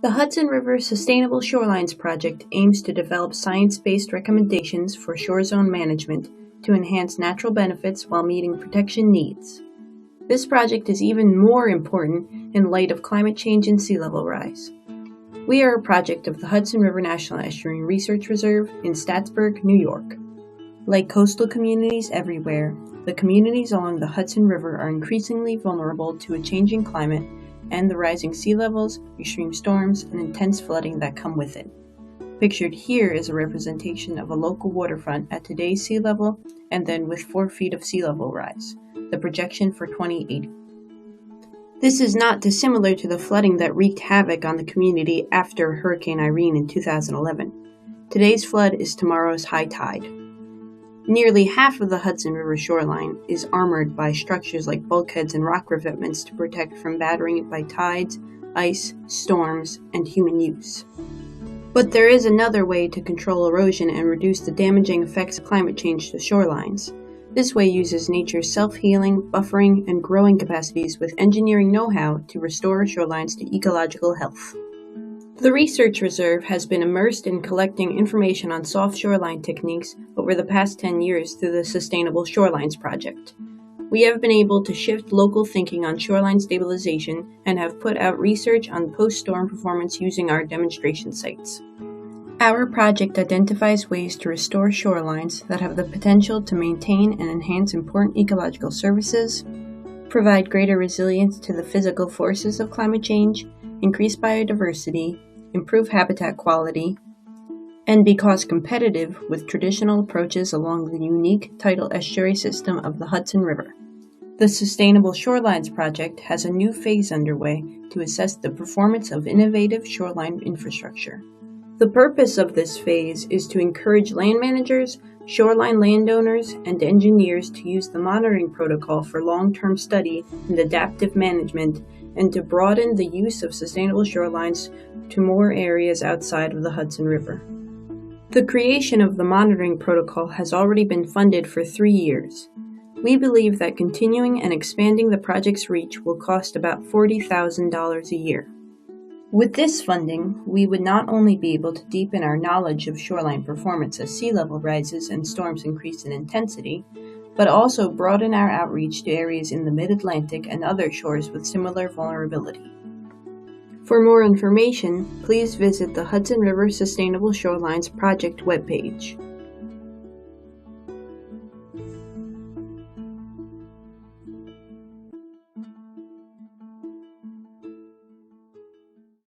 The Hudson River Sustainable Shorelines Project aims to develop science-based recommendations for shore zone management to enhance natural benefits while meeting protection needs. This project is even more important in light of climate change and sea level rise. We are a project of the Hudson River National Estuarine Research Reserve in Staatsburg, New York. Like coastal communities everywhere, the communities along the Hudson River are increasingly vulnerable to a changing climate and the rising sea levels, extreme storms, and intense flooding that come with it. Pictured here is a representation of a local waterfront at today's sea level and then with 4 feet of sea level rise, the projection for 2080. This is not dissimilar to the flooding that wreaked havoc on the community after Hurricane Irene in 2011. Today's flood is tomorrow's high tide. Nearly half of the Hudson River shoreline is armored by structures like bulkheads and rock revetments to protect from battering by tides, ice, storms, and human use. But there is another way to control erosion and reduce the damaging effects of climate change to shorelines. This way uses nature's self-healing, buffering, and growing capacities with engineering know-how to restore shorelines to ecological health. The Research Reserve has been immersed in collecting information on soft shoreline techniques over the past 10 years through the Sustainable Shorelines Project. We have been able to shift local thinking on shoreline stabilization and have put out research on post-storm performance using our demonstration sites. Our project identifies ways to restore shorelines that have the potential to maintain and enhance important ecological services, provide greater resilience to the physical forces of climate change, increase biodiversity, improve habitat quality, and be cost competitive with traditional approaches along the unique tidal estuary system of the Hudson River. The Sustainable Shorelines Project has a new phase underway to assess the performance of innovative shoreline infrastructure. The purpose of this phase is to encourage land managers, shoreline landowners, and engineers to use the monitoring protocol for long-term study and adaptive management, and to broaden the use of sustainable shorelines to more areas outside of the Hudson River. The creation of the monitoring protocol has already been funded for 3 years. We believe that continuing and expanding the project's reach will cost about $40,000 a year. With this funding, we would not only be able to deepen our knowledge of shoreline performance as sea level rises and storms increase in intensity, but also broaden our outreach to areas in the mid-Atlantic and other shores with similar vulnerability. For more information, please visit the Hudson River Sustainable Shorelines Project webpage.